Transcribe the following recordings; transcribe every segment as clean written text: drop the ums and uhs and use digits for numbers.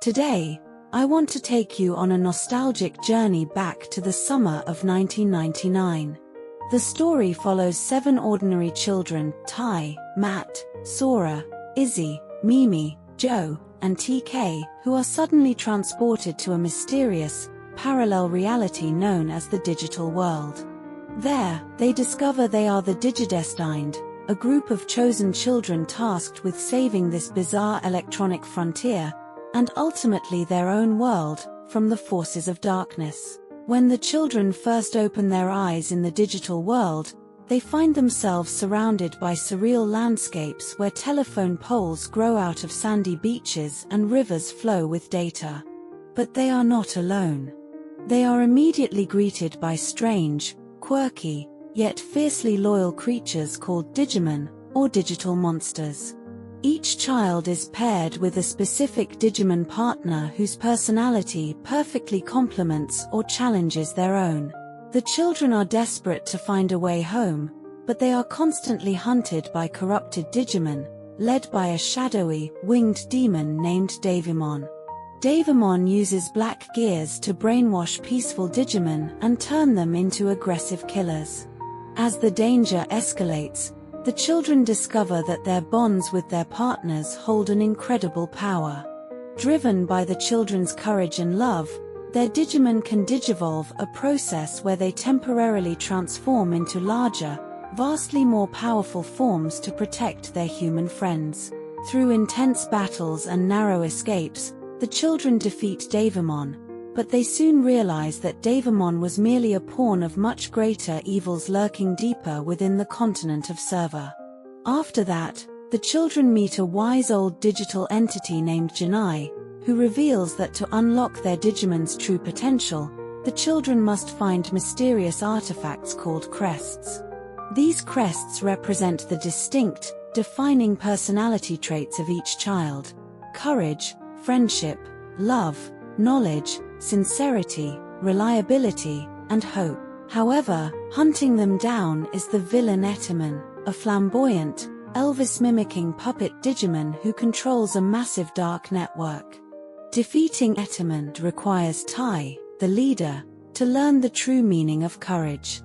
Today, I want to take you on a nostalgic journey back to the summer of 1999. The story follows 7 ordinary children, Ty, Matt, Sora, Izzy, Mimi, Joe, and TK, who are suddenly transported to a mysterious, parallel reality known as the digital world. There, they discover they are the Digidestined, a group of chosen children tasked with saving this bizarre electronic frontier, and ultimately their own world, from the forces of darkness. When the children first open their eyes in the digital world, they find themselves surrounded by surreal landscapes where telephone poles grow out of sandy beaches and rivers flow with data. But they are not alone. They are immediately greeted by strange, quirky, yet fiercely loyal creatures called Digimon, or digital monsters. Each child is paired with a specific Digimon partner whose personality perfectly complements or challenges their own. The children are desperate to find a way home, but they are constantly hunted by corrupted Digimon, led by a shadowy, winged demon named Davimon. Davimon uses black gears to brainwash peaceful Digimon and turn them into aggressive killers. As the danger escalates, the children discover that their bonds with their partners hold an incredible power. Driven by the children's courage and love, their Digimon can digivolve, a process where they temporarily transform into larger, vastly more powerful forms to protect their human friends. Through intense battles and narrow escapes, the children defeat Davimon, but they soon realize that Davimon was merely a pawn of much greater evils lurking deeper within the continent of Server. After that, the children meet a wise old digital entity named Janai, who reveals that to unlock their Digimon's true potential, the children must find mysterious artifacts called crests. These crests represent the distinct, defining personality traits of each child: courage, friendship, love, knowledge, sincerity, reliability, and hope. However, hunting them down is the villain Etemon, a flamboyant, Elvis-mimicking puppet Digimon who controls a massive dark network. Defeating Etemon requires Tai, the leader, to learn the true meaning of courage.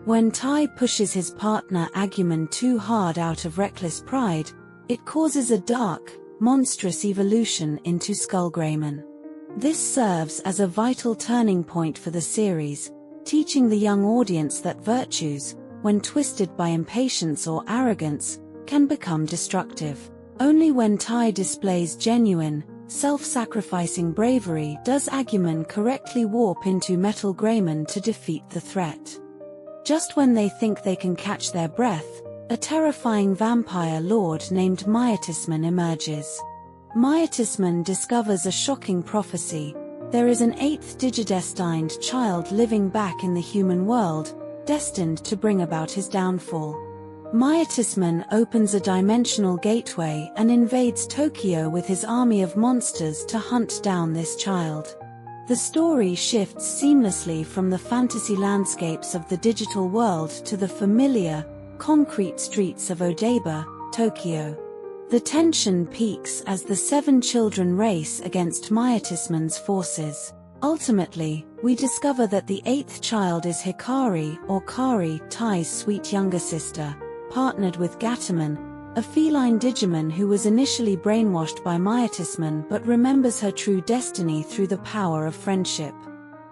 When Tai pushes his partner Agumon too hard out of reckless pride, it causes a dark, monstrous evolution into Skullgreymon. This serves as a vital turning point for the series, teaching the young audience that virtues, when twisted by impatience or arrogance, can become destructive. Only when Tai displays genuine, self-sacrificing bravery does Agumon correctly warp into Metal Greymon to defeat the threat. Just when they think they can catch their breath, a terrifying vampire lord named Myotismon emerges. Myotismon discovers a shocking prophecy: there is an 8th Digidestined child living back in the human world, destined to bring about his downfall. Myotismon opens a dimensional gateway and invades Tokyo with his army of monsters to hunt down this child. The story shifts seamlessly from the fantasy landscapes of the digital world to the familiar, concrete streets of Odaiba, Tokyo. The tension peaks as the 7 children race against Myotismon's forces. Ultimately, we discover that the 8th child is Hikari, or Kari, Tai's sweet younger sister, partnered with Gatomon, a feline Digimon who was initially brainwashed by Myotismon but remembers her true destiny through the power of friendship.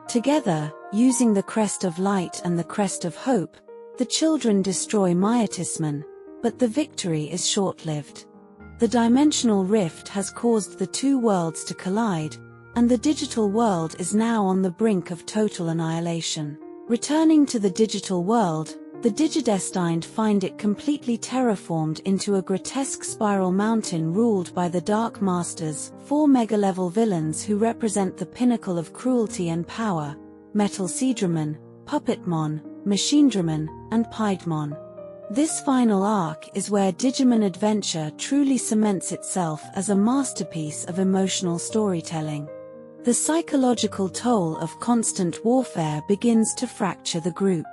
Together, using the Crest of Light and the Crest of Hope, the children destroy Myotismon, but the victory is short-lived. The dimensional rift has caused the 2 worlds to collide, and the digital world is now on the brink of total annihilation. Returning to the digital world, the Digidestined find it completely terraformed into a grotesque spiral mountain ruled by the Dark Masters, 4 mega-level villains who represent the pinnacle of cruelty and power: Metal Seedramon, Puppetmon, Machinedramon, and Piedmon. This final arc is where Digimon Adventure truly cements itself as a masterpiece of emotional storytelling. The psychological toll of constant warfare begins to fracture the group.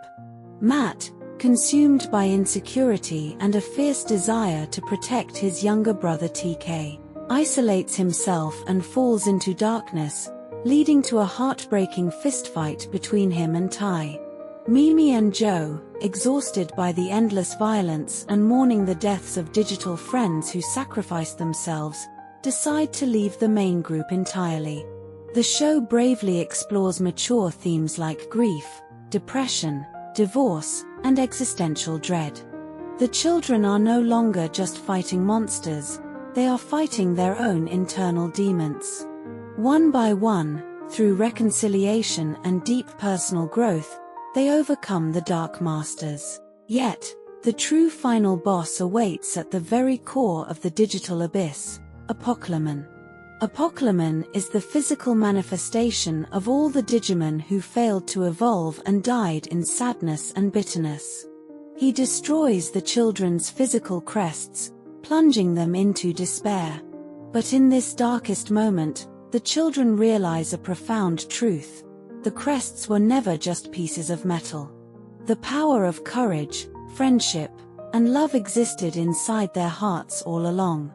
Matt, consumed by insecurity and a fierce desire to protect his younger brother TK, isolates himself and falls into darkness, leading to a heartbreaking fistfight between him and Tai. Mimi and Joe, exhausted by the endless violence and mourning the deaths of digital friends who sacrificed themselves, decide to leave the main group entirely. The show bravely explores mature themes like grief, depression, divorce, and existential dread. The children are no longer just fighting monsters, they are fighting their own internal demons. One by one, through reconciliation and deep personal growth, they overcome the Dark Masters. Yet, the true final boss awaits at the very core of the digital abyss, Apocalymon. Apocalymon is the physical manifestation of all the Digimon who failed to evolve and died in sadness and bitterness. He destroys the children's physical crests, plunging them into despair. But in this darkest moment, the children realize a profound truth. The crests were never just pieces of metal. The power of courage, friendship, and love existed inside their hearts all along.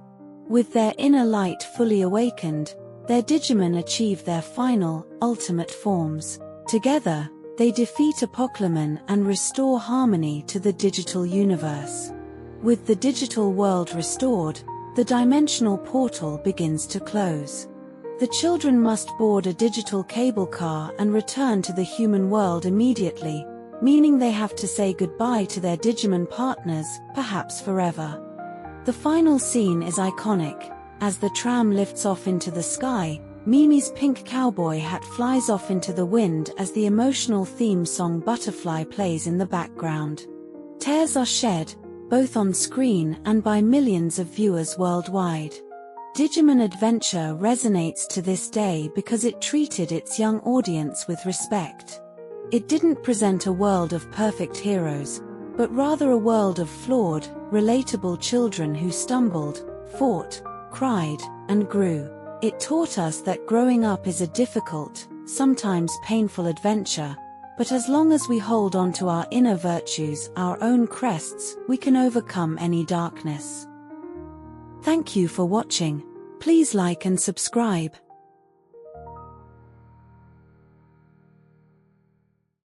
With their inner light fully awakened, their Digimon achieve their final, ultimate forms. Together, they defeat Apocalymon and restore harmony to the digital universe. With the digital world restored, the dimensional portal begins to close. The children must board a digital cable car and return to the human world immediately, meaning they have to say goodbye to their Digimon partners, perhaps forever. The final scene is iconic. As the tram lifts off into the sky, Mimi's pink cowboy hat flies off into the wind as the emotional theme song Butterfly plays in the background. Tears are shed, both on screen and by millions of viewers worldwide. Digimon Adventure resonates to this day because it treated its young audience with respect. It didn't present a world of perfect heroes, but rather a world of flawed, relatable children who stumbled, fought, cried, and grew. It taught us that growing up is a difficult, sometimes painful adventure, but as long as we hold on to our inner virtues, our own crests, we can overcome any darkness. Thank you for watching. Please like and subscribe.